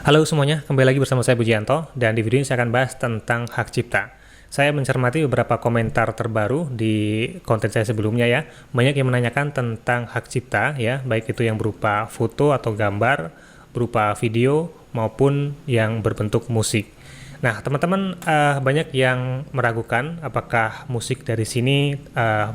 Halo semuanya, kembali lagi bersama saya Pujianto, dan di video ini saya akan bahas tentang hak cipta. Saya mencermati beberapa komentar terbaru di konten saya sebelumnya ya. Banyak yang menanyakan tentang hak cipta ya, baik itu yang berupa foto atau gambar, berupa video, maupun yang berbentuk musik. Nah, teman-teman banyak yang meragukan apakah musik dari sini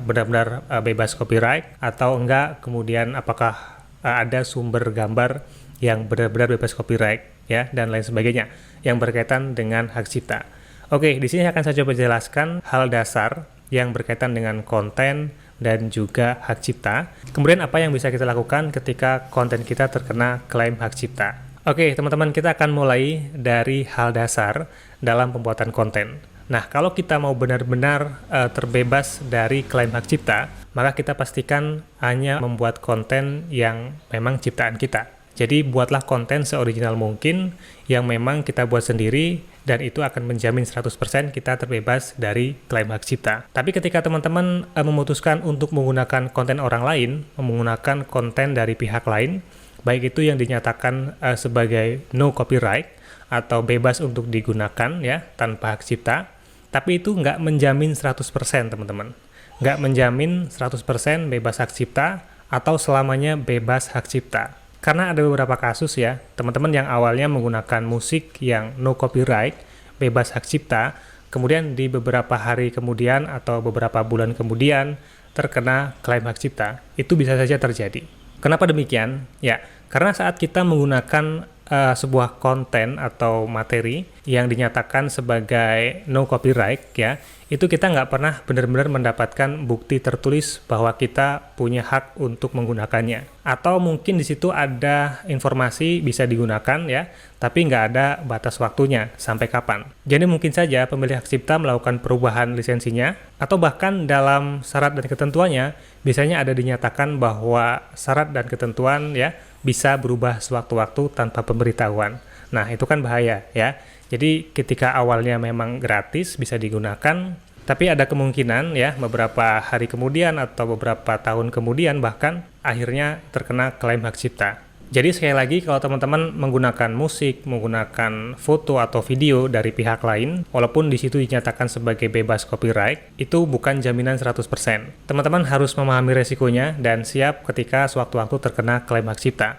benar-benar bebas copyright atau enggak, kemudian apakah ada sumber gambar yang benar-benar bebas copyright ya, dan lain sebagainya yang berkaitan dengan hak cipta. Oke, di sini akan saya coba jelaskan hal dasar yang berkaitan dengan konten dan juga hak cipta. Kemudian apa yang bisa kita lakukan ketika konten kita terkena klaim hak cipta. Oke, teman-teman, kita akan mulai dari hal dasar dalam pembuatan konten. Nah, kalau kita mau benar-benar terbebas dari klaim hak cipta, maka kita pastikan hanya membuat konten yang memang ciptaan kita. Jadi buatlah konten seoriginal mungkin yang memang kita buat sendiri, dan itu akan menjamin 100% kita terbebas dari klaim hak cipta. Tapi ketika teman-teman memutuskan untuk menggunakan konten orang lain, menggunakan konten dari pihak lain, baik itu yang dinyatakan sebagai no copyright atau bebas untuk digunakan ya tanpa hak cipta, tapi itu nggak menjamin 100% teman-teman. Nggak menjamin 100% bebas hak cipta atau selamanya bebas hak cipta. Karena ada beberapa kasus ya, teman-teman yang awalnya menggunakan musik yang no copyright, bebas hak cipta, kemudian di beberapa hari kemudian atau beberapa bulan kemudian terkena klaim hak cipta. Itu bisa saja terjadi. Kenapa demikian? Ya, karena saat kita menggunakan sebuah konten atau materi yang dinyatakan sebagai no copyright ya, itu kita nggak pernah benar-benar mendapatkan bukti tertulis bahwa kita punya hak untuk menggunakannya. Atau mungkin di situ ada informasi bisa digunakan ya, tapi nggak ada batas waktunya sampai kapan. Jadi mungkin saja pemilik hak cipta melakukan perubahan lisensinya, atau bahkan dalam syarat dan ketentuannya biasanya ada dinyatakan bahwa syarat dan ketentuan ya bisa berubah sewaktu-waktu tanpa pemberitahuan. Nah, itu kan bahaya ya. Jadi ketika awalnya memang gratis bisa digunakan, tapi ada kemungkinan ya beberapa hari kemudian atau beberapa tahun kemudian bahkan akhirnya terkena klaim hak cipta. Jadi sekali lagi, kalau teman-teman menggunakan musik, menggunakan foto atau video dari pihak lain, walaupun di situ dinyatakan sebagai bebas copyright, itu bukan jaminan 100%. Teman-teman harus memahami resikonya dan siap ketika sewaktu-waktu terkena klaim hak cipta.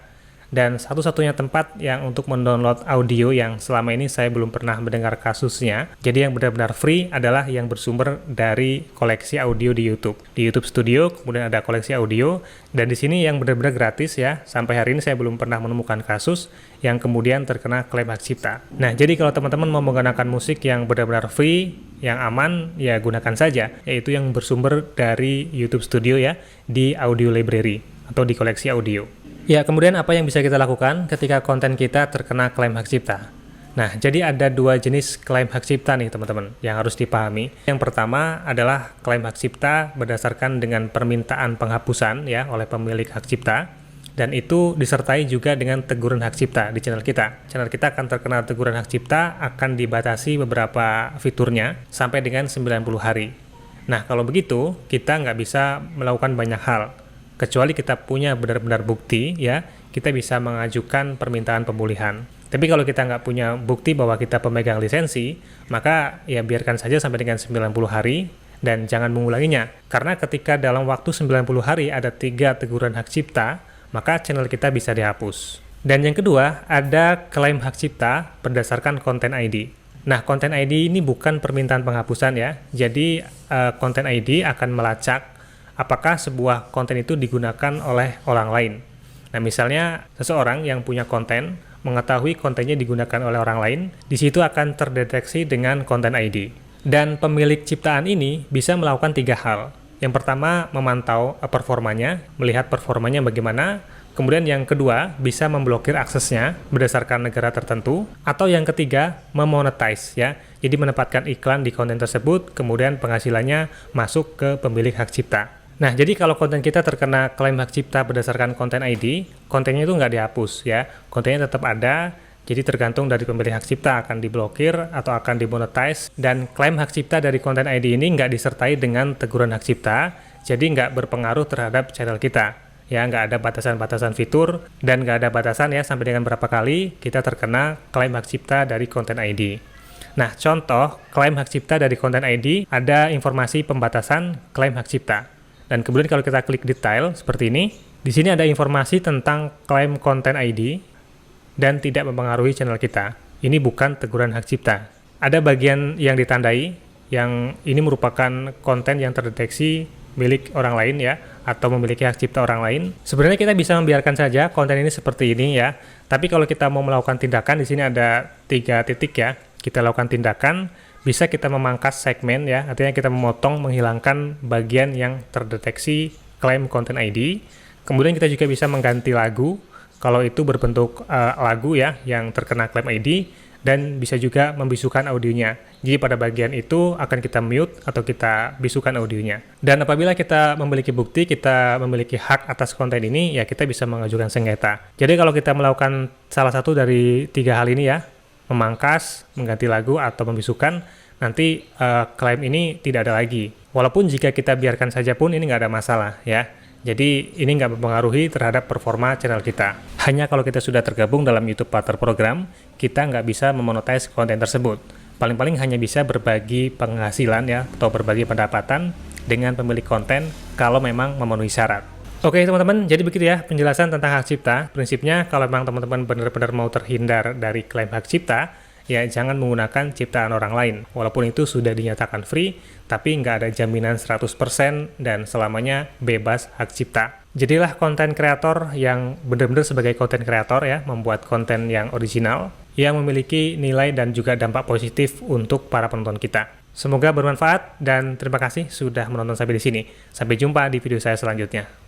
Dan satu-satunya tempat yang untuk mendownload audio yang selama ini saya belum pernah mendengar kasusnya, jadi yang benar-benar free adalah yang bersumber dari koleksi audio di YouTube. Di YouTube Studio, kemudian ada koleksi audio, dan di sini yang benar-benar gratis ya. Sampai hari ini saya belum pernah menemukan kasus yang kemudian terkena klaim hak cipta. Nah, jadi kalau teman-teman mau menggunakan musik yang benar-benar free, yang aman, ya gunakan saja, yaitu yang bersumber dari YouTube Studio ya, di Audio Library atau di koleksi audio. Ya, kemudian apa yang bisa kita lakukan ketika konten kita terkena klaim hak cipta? Nah, jadi ada dua jenis klaim hak cipta nih teman-teman yang harus dipahami. Yang pertama adalah klaim hak cipta berdasarkan dengan permintaan penghapusan ya oleh pemilik hak cipta, dan itu disertai juga dengan teguran hak cipta di channel kita. Channel kita akan terkena teguran hak cipta, akan dibatasi beberapa fiturnya sampai dengan 90 hari. Nah, kalau begitu kita nggak bisa melakukan banyak hal. Kecuali kita punya benar-benar bukti ya, kita bisa mengajukan permintaan pemulihan. Tapi kalau kita nggak punya bukti bahwa kita pemegang lisensi, maka ya biarkan saja sampai dengan 90 hari dan jangan mengulanginya. Karena ketika dalam waktu 90 hari ada 3 teguran hak cipta, maka channel kita bisa dihapus. Dan yang kedua, ada klaim hak cipta berdasarkan konten ID. Nah, konten ID ini bukan permintaan penghapusan ya. Jadi konten ID akan melacak apakah sebuah konten itu digunakan oleh orang lain. Nah, misalnya seseorang yang punya konten mengetahui kontennya digunakan oleh orang lain, di situ akan terdeteksi dengan konten ID. Dan pemilik ciptaan ini bisa melakukan 3 hal. Yang pertama, memantau performanya, melihat performanya bagaimana. Kemudian yang kedua, bisa memblokir aksesnya berdasarkan negara tertentu. Atau yang ketiga, memonetize ya. Jadi menempatkan iklan di konten tersebut, kemudian penghasilannya masuk ke pemilik hak cipta. Nah, jadi kalau konten kita terkena klaim hak cipta berdasarkan konten ID, kontennya itu nggak dihapus ya, kontennya tetap ada, jadi tergantung dari pemilik hak cipta akan diblokir atau akan dimonetize, dan klaim hak cipta dari konten ID ini nggak disertai dengan teguran hak cipta, jadi nggak berpengaruh terhadap channel kita. ya, nggak ada batasan-batasan fitur, dan nggak ada batasan ya sampai dengan berapa kali kita terkena klaim hak cipta dari konten ID. Nah, contoh klaim hak cipta dari konten ID, ada informasi pembatasan klaim hak cipta. Dan kemudian kalau kita klik detail seperti ini, di sini ada informasi tentang klaim konten ID dan tidak mempengaruhi channel kita. Ini bukan teguran hak cipta. Ada bagian yang ditandai, yang ini merupakan konten yang terdeteksi milik orang lain ya, atau memiliki hak cipta orang lain. Sebenarnya kita bisa membiarkan saja konten ini seperti ini ya, tapi kalau kita mau melakukan tindakan, di sini ada 3 titik ya. Kita lakukan tindakan, bisa kita memangkas segmen ya, artinya kita memotong, menghilangkan bagian yang terdeteksi klaim konten ID. Kemudian kita juga bisa mengganti lagu, kalau itu berbentuk lagu ya, yang terkena klaim ID, dan bisa juga membisukan audionya. Jadi pada bagian itu akan kita mute atau kita bisukan audionya. Dan apabila kita memiliki bukti, kita memiliki hak atas konten ini, ya kita bisa mengajukan sengketa. Jadi kalau kita melakukan salah satu dari 3 hal ini ya, memangkas, mengganti lagu, atau membisukan, nanti klaim ini tidak ada lagi. Walaupun jika kita biarkan saja pun ini nggak ada masalah ya. Jadi ini nggak mempengaruhi terhadap performa channel kita. Hanya kalau kita sudah tergabung dalam YouTube Partner Program, kita nggak bisa memonetize konten tersebut. Paling-paling hanya bisa berbagi penghasilan ya, atau berbagi pendapatan dengan pemilik konten kalau memang memenuhi syarat. Oke teman-teman, jadi begitu ya penjelasan tentang hak cipta. Prinsipnya kalau memang teman-teman benar-benar mau terhindar dari klaim hak cipta, ya jangan menggunakan ciptaan orang lain. Walaupun itu sudah dinyatakan free, tapi nggak ada jaminan 100% dan selamanya bebas hak cipta. Jadilah konten kreator yang benar-benar sebagai konten kreator ya, membuat konten yang original, yang memiliki nilai dan juga dampak positif untuk para penonton kita. Semoga bermanfaat dan terima kasih sudah menonton sampai di sini. Sampai jumpa di video saya selanjutnya.